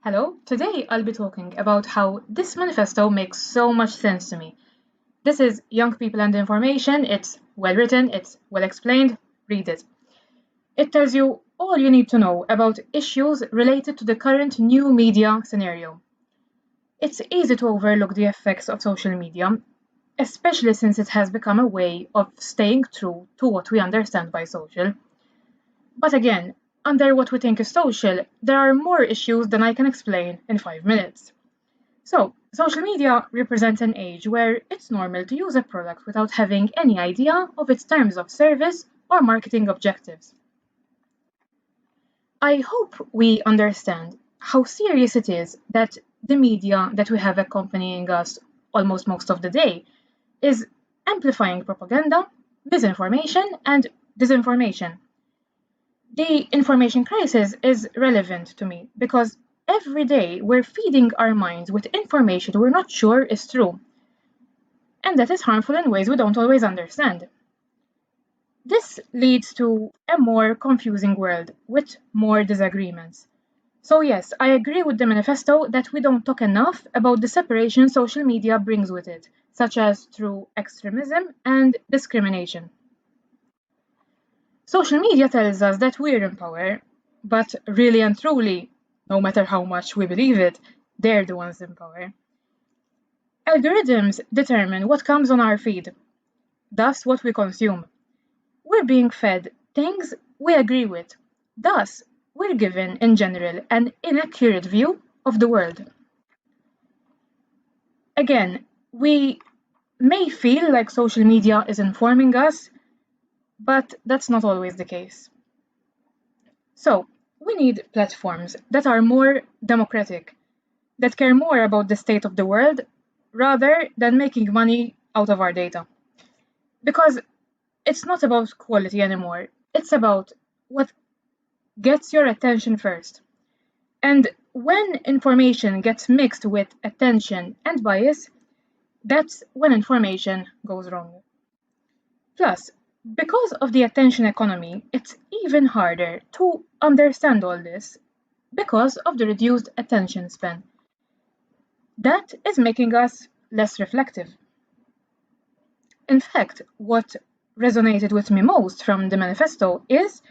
Hello, today I'll be talking about how this manifesto makes so much sense to me. This is Young People and Information, it's well written, it's well explained, read it. It tells you all you need to know about issues related to the current new media scenario. It's easy to overlook the effects of social media, especially since it has become a way of staying true to what we understand by social. But again, under what we think is social, there are more issues than I can explain in 5 minutes. So, social media represents an age where it's normal to use a product without having any idea of its terms of service or marketing objectives. I hope we understand how serious it is that the media that we have accompanying us almost most of the day is amplifying propaganda, misinformation, and disinformation. The information crisis is relevant to me because every day we're feeding our minds with information we're not sure is true, and that is harmful in ways we don't always understand. This leads to a more confusing world with more disagreements. So, yes, I agree with the manifesto that we don't talk enough about the separation social media brings with it, such as through extremism and discrimination. Social media tells us that we're in power, but really and truly, no matter how much we believe it, they're the ones in power. Algorithms determine what comes on our feed, thus what we consume. We're being fed things we agree with, thus we're given, in general, an inaccurate view of the world. Again, we may feel like social media is informing us, but that's not always the case. So, we need platforms that are more democratic, that care more about the state of the world rather than making money out of our data. Because it's not about quality anymore, it's about what gets your attention first. And when information gets mixed with attention and bias, that's when information goes wrong. Plus, because of the attention economy, it's even harder to understand all this because of the reduced attention span. That is making us less reflective. In fact, what resonated with me most from the manifesto is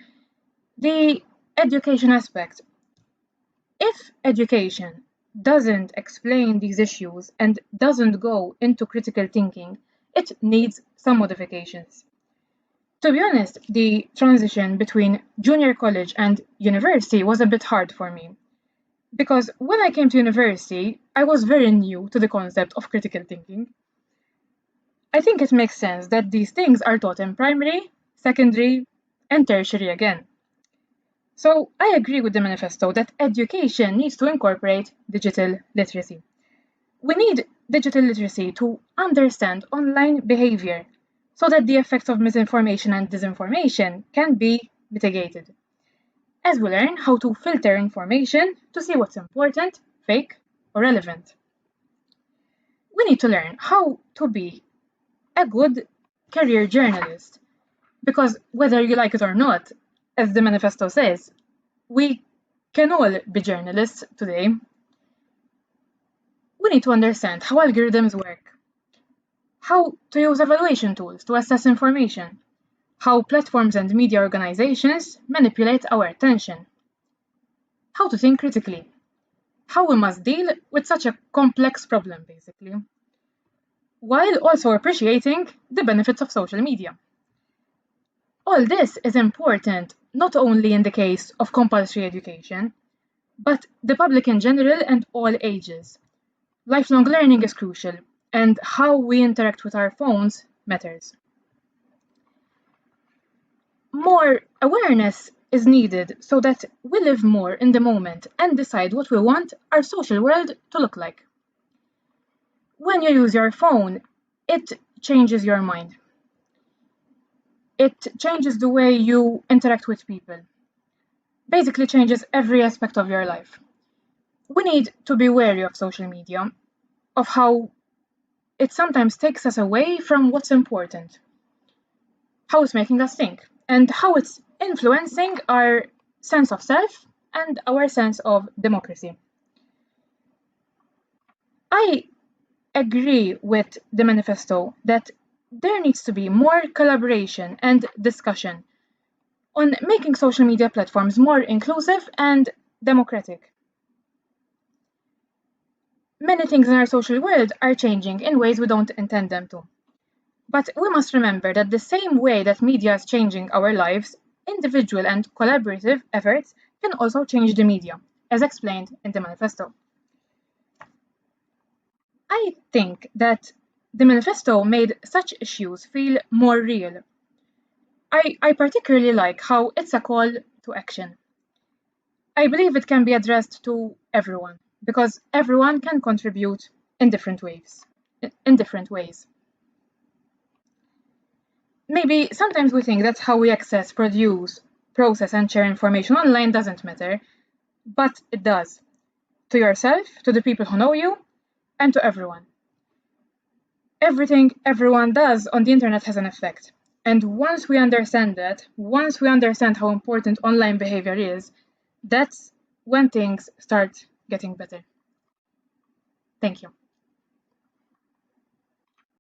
the education aspect. If education doesn't explain these issues and doesn't go into critical thinking, it needs some modifications. To be honest, the transition between junior college and university was a bit hard for me. Because when I came to university, I was very new to the concept of critical thinking. I think it makes sense that these things are taught in primary, secondary, and tertiary again. So I agree with the manifesto that education needs to incorporate digital literacy. We need digital literacy to understand online behavior so that the effects of misinformation and disinformation can be mitigated. As we learn how to filter information to see what's important, fake, or relevant. We need to learn how to be a good career journalist because whether you like it or not, as the manifesto says, we can all be journalists today. We need to understand how algorithms work, how to use evaluation tools to assess information, how platforms and media organizations manipulate our attention, how to think critically, how we must deal with such a complex problem, basically, while also appreciating the benefits of social media. All this is important not only in the case of compulsory education, but the public in general and all ages. Lifelong learning is crucial, and how we interact with our phones matters. More awareness is needed so that we live more in the moment and decide what we want our social world to look like. When you use your phone, it changes your mind. It changes the way you interact with people. Basically changes every aspect of your life. We need to be wary of social media, of how it sometimes takes us away from what's important, how it's making us think, and how it's influencing our sense of self and our sense of democracy. I agree with the manifesto that there needs to be more collaboration and discussion on making social media platforms more inclusive and democratic. Many things in our social world are changing in ways we don't intend them to. But we must remember that the same way that media is changing our lives, individual and collaborative efforts can also change the media, as explained in the manifesto. I think that the manifesto made such issues feel more real. I particularly like how it's a call to action. I believe it can be addressed to everyone because everyone can contribute in different ways. In different ways. Maybe sometimes we think that how we access, produce, process, and share information online doesn't matter, but it does. To yourself, to the people who know you, and to everyone. Everything everyone does on the internet has an effect. And once we understand that, once we understand how important online behavior is, that's when things start getting better. Thank you.